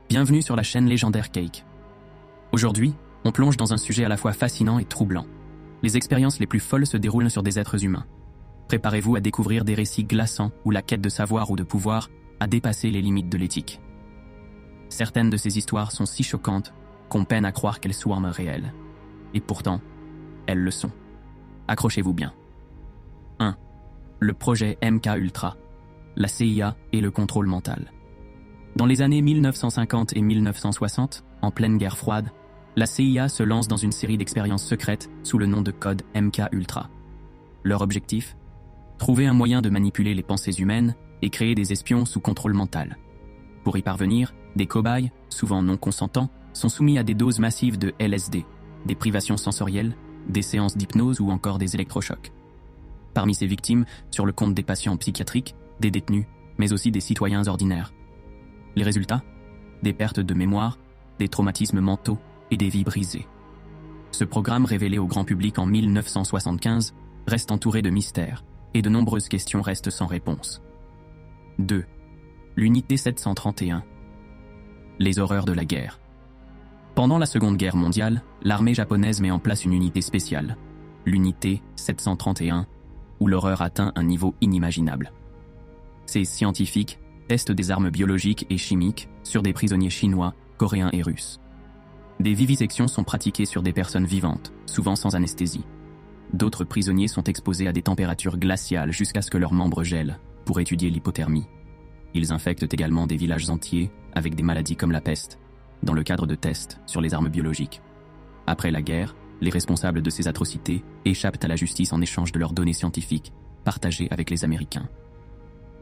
Bienvenue sur la chaîne légendaire Cake. Aujourd'hui, on plonge dans un sujet à la fois fascinant et troublant. Les expériences les plus folles se déroulent sur des êtres humains. Préparez-vous à découvrir des récits glaçants où la quête de savoir ou de pouvoir a dépassé les limites de l'éthique. Certaines de ces histoires sont si choquantes qu'on peine à croire qu'elles soient réelles. Et pourtant, elles le sont. Accrochez-vous bien. 1. Le projet MK-Ultra, la CIA et le contrôle mental. Dans les années 1950 et 1960, en pleine guerre froide, la CIA se lance dans une série d'expériences secrètes sous le nom de code MK-Ultra. Leur objectif ? Trouver un moyen de manipuler les pensées humaines et créer des espions sous contrôle mental. Pour y parvenir, des cobayes, souvent non consentants, sont soumis à des doses massives de LSD, des privations sensorielles, des séances d'hypnose ou encore des électrochocs. Parmi ces victimes, sur le compte des patients psychiatriques, des détenus, mais aussi des citoyens ordinaires. Les résultats ? Des pertes de mémoire, des traumatismes mentaux et des vies brisées. Ce programme révélé au grand public en 1975 reste entouré de mystères et de nombreuses questions restent sans réponse. 2. L'unité 731. Les horreurs de la guerre. Pendant la Seconde Guerre mondiale, l'armée japonaise met en place une unité spéciale, l'unité 731, où l'horreur atteint un niveau inimaginable. Ces scientifiques testent des armes biologiques et chimiques sur des prisonniers chinois, coréens et russes. Des vivisections sont pratiquées sur des personnes vivantes, souvent sans anesthésie. D'autres prisonniers sont exposés à des températures glaciales jusqu'à ce que leurs membres gèlent pour étudier l'hypothermie. Ils infectent également des villages entiers avec des maladies comme la peste, dans le cadre de tests sur les armes biologiques. Après la guerre, les responsables de ces atrocités échappent à la justice en échange de leurs données scientifiques, partagées avec les Américains.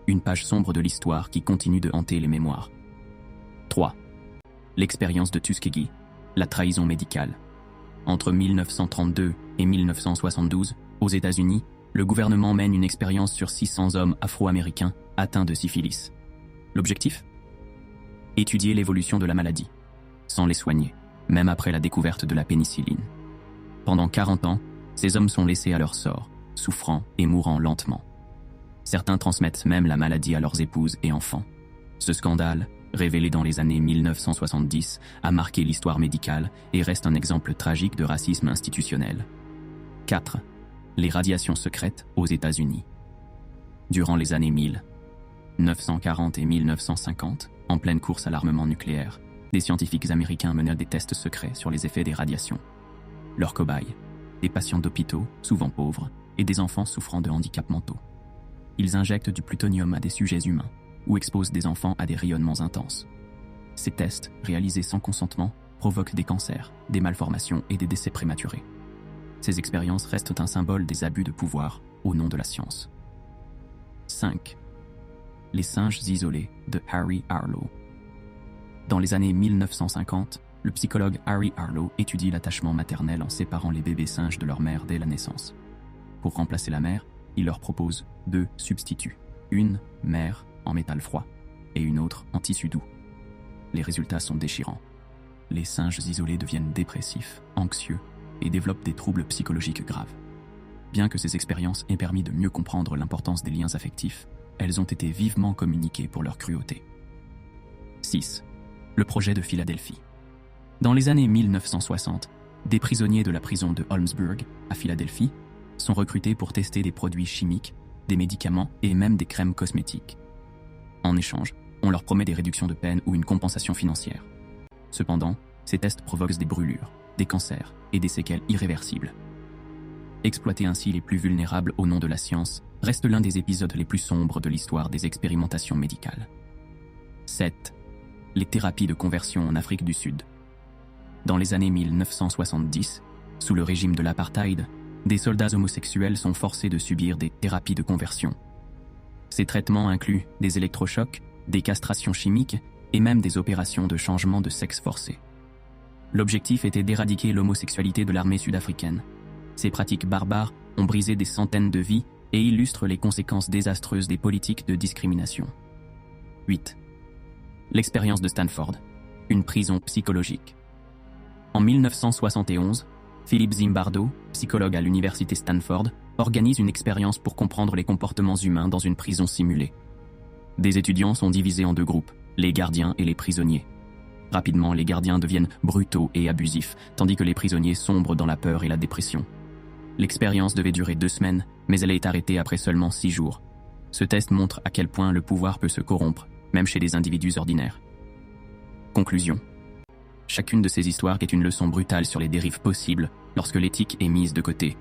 Une page sombre de l'histoire qui continue de hanter les mémoires. 3. L'expérience de Tuskegee, la trahison médicale. Entre 1932 et 1972, aux États-Unis, le gouvernement mène une expérience sur 600 hommes afro-américains atteints de syphilis. L'objectif ? Étudier l'évolution de la maladie, sans les soigner, même après la découverte de la pénicilline. Pendant 40 ans, ces hommes sont laissés à leur sort, souffrant et mourant lentement. Certains transmettent même la maladie à leurs épouses et enfants. Ce scandale, révélé dans les années 1970, a marqué l'histoire médicale et reste un exemple tragique de racisme institutionnel. 4. Les radiations secrètes aux États-Unis. Durant les années 1940 et 1950, en pleine course à l'armement nucléaire, des scientifiques américains menaient des tests secrets sur les effets des radiations. Leurs cobayes, des patients d'hôpitaux, souvent pauvres, et des enfants souffrant de handicaps mentaux. Ils injectent du plutonium à des sujets humains ou exposent des enfants à des rayonnements intenses. Ces tests, réalisés sans consentement, provoquent des cancers, des malformations et des décès prématurés. Ces expériences restent un symbole des abus de pouvoir au nom de la science. 5. Les singes isolés de Harry Harlow. Dans les années 1950, le psychologue Harry Harlow étudie l'attachement maternel en séparant les bébés singes de leur mère dès la naissance. Pour remplacer la mère, il leur propose 2 substituts, une mère en métal froid et une autre en tissu doux. Les résultats sont déchirants. Les singes isolés deviennent dépressifs, anxieux et développent des troubles psychologiques graves. Bien que ces expériences aient permis de mieux comprendre l'importance des liens affectifs, elles ont été vivement communiquées pour leur cruauté. 6. Le projet de Philadelphie. Dans les années 1960, des prisonniers de la prison de Holmesburg, à Philadelphie, sont recrutés pour tester des produits chimiques, des médicaments et même des crèmes cosmétiques. En échange, on leur promet des réductions de peine ou une compensation financière. Cependant, ces tests provoquent des brûlures, des cancers et des séquelles irréversibles. Exploiter ainsi les plus vulnérables au nom de la science reste l'un des épisodes les plus sombres de l'histoire des expérimentations médicales. 7. Les thérapies de conversion en Afrique du Sud. Dans les années 1970, sous le régime de l'apartheid, des soldats homosexuels sont forcés de subir des thérapies de conversion. Ces traitements incluent des électrochocs, des castrations chimiques et même des opérations de changement de sexe forcé. L'objectif était d'éradiquer l'homosexualité de l'armée sud-africaine. Ces pratiques barbares ont brisé des centaines de vies et illustrent les conséquences désastreuses des politiques de discrimination. 8. L'expérience de Stanford, une prison psychologique. En 1971, Philip Zimbardo, psychologue à l'université Stanford, organise une expérience pour comprendre les comportements humains dans une prison simulée. Des étudiants sont divisés en 2 groupes, les gardiens et les prisonniers. Rapidement, les gardiens deviennent brutaux et abusifs, tandis que les prisonniers sombrent dans la peur et la dépression. L'expérience devait durer 2 semaines, mais elle est arrêtée après seulement 6 jours. Ce test montre à quel point le pouvoir peut se corrompre, même chez des individus ordinaires. Conclusion. Chacune de ces histoires est une leçon brutale sur les dérives possibles lorsque l'éthique est mise de côté.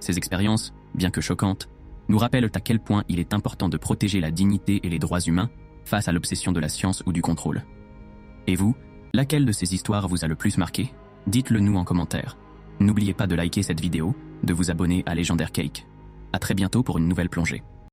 Ces expériences, bien que choquantes, nous rappellent à quel point il est important de protéger la dignité et les droits humains face à l'obsession de la science ou du contrôle. Et vous, laquelle de ces histoires vous a le plus marqué? Dites-le nous en commentaire. N'oubliez pas de liker cette vidéo, de vous abonner à Légendaire Cake. À très bientôt pour une nouvelle plongée.